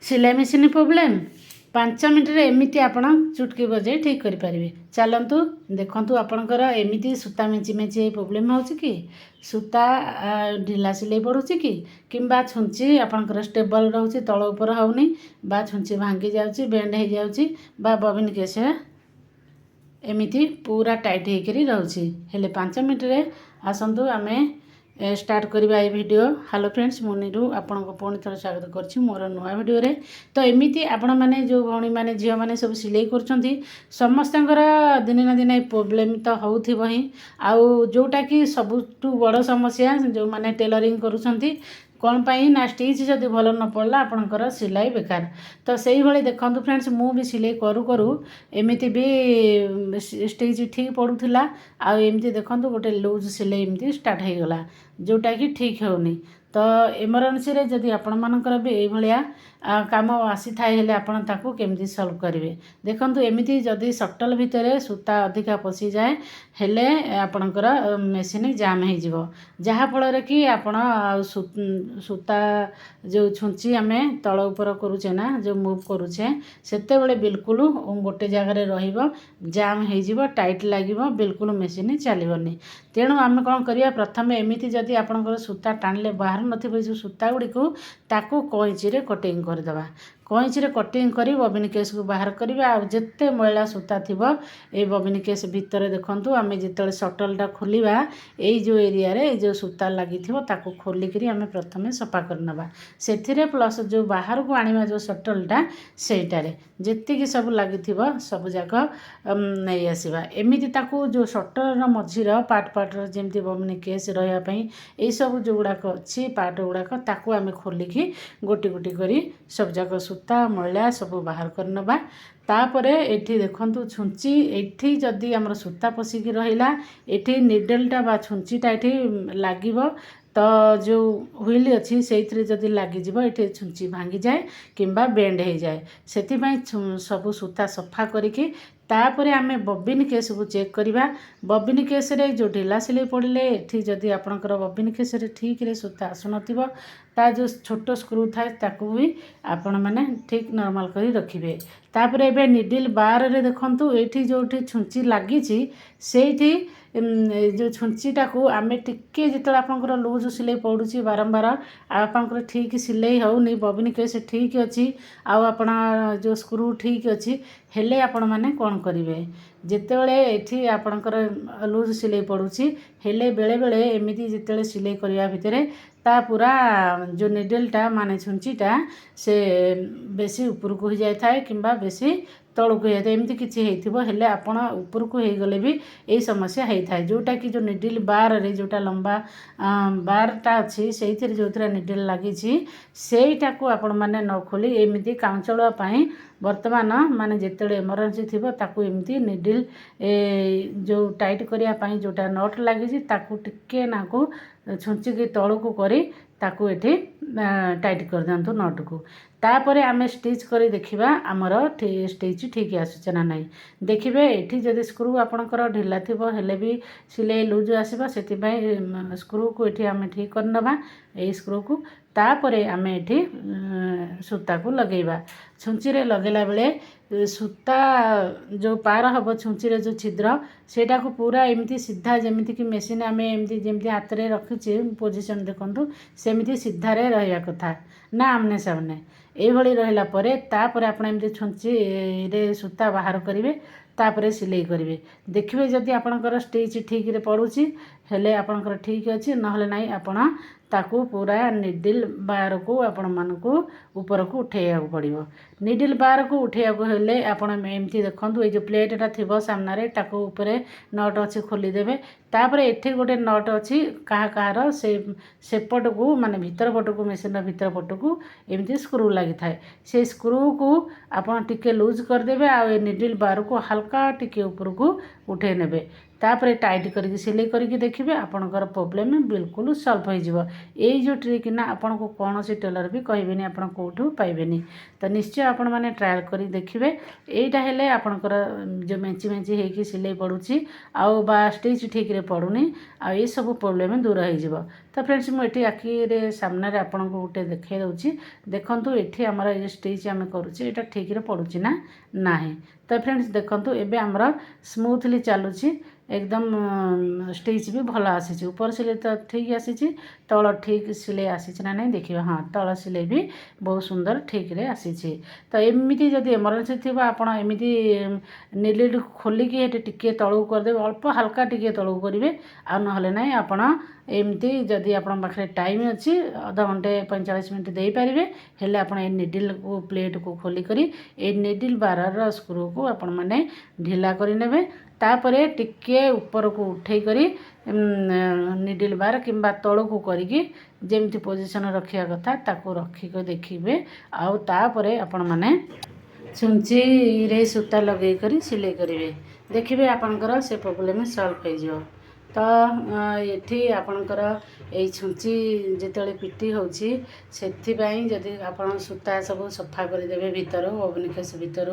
सिलाई machine problem 5 minute एमती आपण चुटकी बजे ठीक करें। चलतु देखु आपणकर एमती सूता मेची मेची प्रोब्लेम हो कि सूता ढिला सिलाई पड़ूची कि छुंची आपणकर स्टेबल रोचे तल उपर होनी बा छुंची भांगी जाऊँगी बेंड हो जाऊँगी बा बबिन केस एमती पूरा टाइट होकर रोचे। हेले 5 मिनट आसतु आमे स्टार्ट करवा ये वीडियो। हेलो फ्रेंड्स मुनीरू आपन को पुणी थोड़ा स्वागत करछि मोर नुआ वीडियो रे। तो एमिति आपण माने जो भौणी माने झियो माने सब सिलाई करछंती समस्तंकर दिने ना दिने प्रॉब्लम तो होउथिबो ही आउ जोटा कि सबुठु बड़ समस्या जो माने टेलरिंग करूछंती कौन पाई ना स्टिच जदि भल न पड़ला आपणकर सिलाई बेकार। तो से भाई देखो फ्रेंड्स मु भी सिलाई करू करू एमती भी स्टिच ठीक पड़ूला आमती देखो गोटे लूज सिलाई एमती स्टार्ट हो गला जोटा कि ठीक होनी। तो एमरजेंसी रे जदि आपण मानकर भी ए भलिया काम आसी थाए हेले आपण ताकू केमती सॉल्व करिवे। देखंतु एमिति जदि सटल भितरे सूता अधिका पसी जाए हेले आपणकर मेसिन जाम हो जिवो जहा फल रे कि आपण सूता जो छुंची आमे तळ ऊपर करूचे ना जो मूव करूचे सेते बेले बिल्कुल गोटे जगह रहिबो जाम हो जिवो टाइट लागिवो बिल्कुल मेसिन चलिबोनी। तेणु आमे कोन करिया प्रथम एमिति जदि आपणकर सूता टाणले बाहर नथिबो जो सूता गुडी को ताकू कैंची रे कटिंग करदेवा। कैंची रे कटिंग करी बबिन केस को बाहर करिबा आ जेते मैला सूता थिबो ए बबिन केस भितर देखंतु आमे जेतले सटलटा खोलिबा एई जो एरिया रे जो सूता लागि थिबो ताकू खोली करी आमे प्रथमे सफा करनबा सेथिरे प्लस जो बाहर को आनिबा जो सटलटा सेटारे जेतिकी सब लागि थिबो सब जाक नै आसीबा एमिति ताकू जो सटल र मझिर पार्ट पार्ट र जेमति बबिन केस रहया पई एई सब जो गुडाक अछि पार्ट गुडाक ताकू आमे खोलिकी गोटी गोटी करी सब जाक सूता मैला सब बाहर करनबा। तापरे एठी देखंतु छुंची एठी जदि हमर सूता पसिकी रहिला एठी निडलटा बा छुंचीटा एठी लागिबो तो जो व्हील अच्छी से जदि लगिज ये छुंची भांगी जाए किंबा बेंड हो जाए से सब सूता सफा करिकी तापरे आमे बबिन केस को चेक करवा। बबिन केस रे जो ढिला सिलाई पड़े एठी जदि आपणकर बबिन केस रे ठीक रे सूता आसुन ता जो छोट स्क्रू थाए ताकू भी आपण मैंने ठीक नॉर्मल करी रखिबे। तापरे एबे निडिल बार रे देखंतु एठी जोठी छुंची लागिची सेठी जो छुंचीटा को आमे टिके जितले आपनकर लूज सिलाई पड़ुची बारंबार आपनकर ठीक सिलाई होउनी बबिन केस ठीक अच्छी आपण जो स्क्रू ठीक अच्छी हेले आपण माने कोन करिवे जेतेबेले एठी आपनकर लूज सिलाई पड़ुची हेले बेले बेले एमिति जेतेबेले सिलाई करिया भितरे ता पूरा जो निडलटा माने छुंचीटा से बेसी ऊपर को हो जाए थाए किंबा बेसी तलू को होता है एमती किसी होइथिबो हेले आपण ऊपर को हो गले भी यही समस्या होता है जोटा कि जो निडिल बार रे जोटा लंबा बारटा अच्छी से जो निडिल लगी सेटा को आपण मैंने न खोली एमती काम चलवाई वर्तमान माने जिते एमरजेंसी थी ताकू एमती निडिल जो टाइट करने जोटा नट लगी ताकू टिके नाकू छुंचिकी तलू को करी ताकू एठी टाइट कर दिंतु नट को। तापरे आमे स्टिच करी देखिबा आमर स्टिच ठीक आसुचे ना नहीं देखिबे एठी जदि स्क्रू आपणकर ढिला थिबो हेले भी सिलाई लूज आसीबा सेति पई स्क्रू को एठी आमे ठीक करनबा ए स्क्रू को तापरे आमे एठी सूता को लगेबा। छुंची रे लगेला बेले सूता जो पार हबो छुंची रे जो छिद्र सेटा को पूरा एमती सीधा जेमिति कि मेसिन आमे एमती जेमती हाथ रे रखिचे पोजीशन देखंतु सेमिति सीधा रे रहया कथा ना आमने सामने ए भली रहला परे तापरे आपण एमती छुंची रे सूता बाहर करिवे तापरे सिलाई करिवे देखिबे जदि आपणकर स्टिच ठीक रे पड़ुची हेले आपणकर ठीक अछि नहले नाही आपण ताकू पूरा निडिल बार को आपण मानकू ऊपर को उठेया पड़िबो। निडिल बार को उठेया हेले आपण एमती देखंतु ए जो प्लेटटा थिबो सामना रे ताकू ऊपरे नट अछि खोली देबे तापरे एठी गोटे नट अछि कहा कहार से सेपट को माने भीतर पट को मेसिन भीतर पट को एमती स्क्रू लागि थाए से स्क्रू को आपण टिके लूज कर देबे आ ए निडिल बार को हल्का टिके ऊपर को उठे नेबे तापर टाइट करके सिलाई करके देखिए आपणकर प्रोब्लेम बिल्कुल सॉल्व हो यही जो ट्रिक ना आपन को कौन सी टेलर भी कहबेनि आपन कोठू पाइबेनि। तो निश्चय आपण मैंने ट्रायल कर देखिए यहीटा हेले आपणकर जो मेंची मेंची होगी सिलाई पड़ुची आउ बा स्टिच ठीक रे पड़ुनी आ ये सब प्रोब्लेम दूर हो। तो फ्रेंड्स मुझे आखिरे सामने आपन को गोटे देखे दूसरी देखु ये आमर ये स्टिच आम करुचे यहाँ ठीक रे पड़ुची ना नहीं। तो फ्रेंड्स देखु एबे आमर स्मूथली चलुची एकदम स्टिच भी भल आसी ऊपर सिलाई तो ठीक आसी तल ठीक सिलाई आसी ना नहीं देखिए हाँ तल सिलाई भी बहुत सुंदर ठीक रे आसी। तो एमती जब इमरजेंसी थी आपड़ एमती नीडल खोलिकी टिके तलू करदे अल्प हल्का टिके तलू करेंगे आ ना ना आपड़ एमती जदि आपण पाखे टाइम अच्छी अधा घंटे 45 मिनट दे पारे हेले आप निडिल को प्लेट को खोलिक निडिल बार स्क्रू को आपण मैंने ढिला करे तापरे टिके ऊपर को उठे करी निडिल बार किंबा तल को करके जमती पोजिशन रखा कथा ताको रखिक देखिए आउ तापरे आपण मैंने छुंची रे सूता लगे करी सिलाई करेंगे देखिए आपणकर से प्रोब्लेम सॉल्व हो। तो ये आपणकर ये छुंची जिते पिटी होची जदि आपन सूता सब सफा करदे भितर ओवनिकेस भितर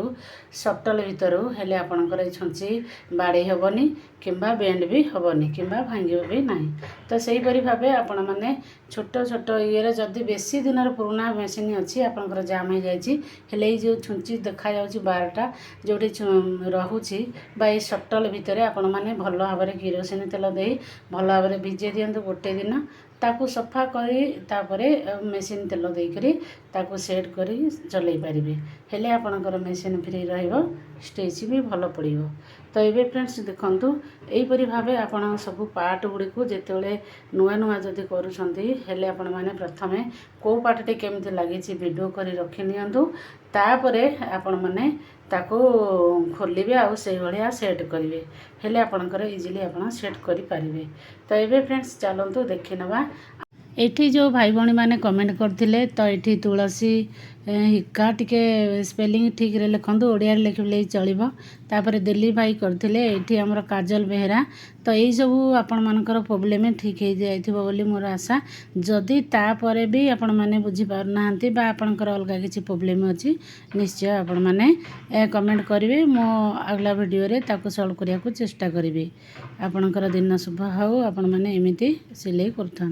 सटल भितर हेले आपणकर छुंची बाड़े हेबनी किंबा बेंड भी हेबनी किंबा भांगे भी नहीं। तो सहीपरी भाव आपण मैंने छोट छोट ये जदि बेसी दिन पुराना मेसीन अच्छी आपंकर जाम हो जाए जो छुंची देखा जाऊँगी बारटा जोटी रोचे बा सटल भितर आपण मैंने भल भाव में किरोसिन तेल दे भल भाव में भिजे दिंतु गोटे दिन ताकू सफा कर मेसीन तेल देकर ताकू सेट कर चल पारे हेले आपणकर मेसीन फ्री स्टिच भी भल पड़ो। तो ये फ्रेंड्स देखु यहीपरी भाव आपड़ सब पार्ट गुड़ी को जिते नुआ नुआ जदि करें आपण मैंने प्रथम कौ पार्टे केमती लगी वीडियो कर रखी निपर आपण मैंने ताको खोलिए आउ से भाया सेट करेंगे हेले आपणकर इजिली आप सेट करें। तो ये फ्रेंड्स चलतु देखी नवा एठी जो भाई भौणी मैंने कमेंट करते तो ये तुलसी हिक्का टिके स्पेलिंग ठीक रे लिखु ओडिया लिखले चलो तापर दिल्ली भाई करते ये आमर काजल बेहेरा। तो यही सब आपण मानकर प्रोब्लेम ठीक हो जाइए मोर आशा जदि तापर भी आपण मैंने बुझीपारना बा आपणकर अलग किसी प्रोब्लेम अच्छी निश्चय आपण मैंने कमेंट करेंगे मो अगला वीडियो रे ताको सॉल्व करने को चेष्टा करी आपणकर दिन शुभ हो आपण मैंने एमती सिलाई कर।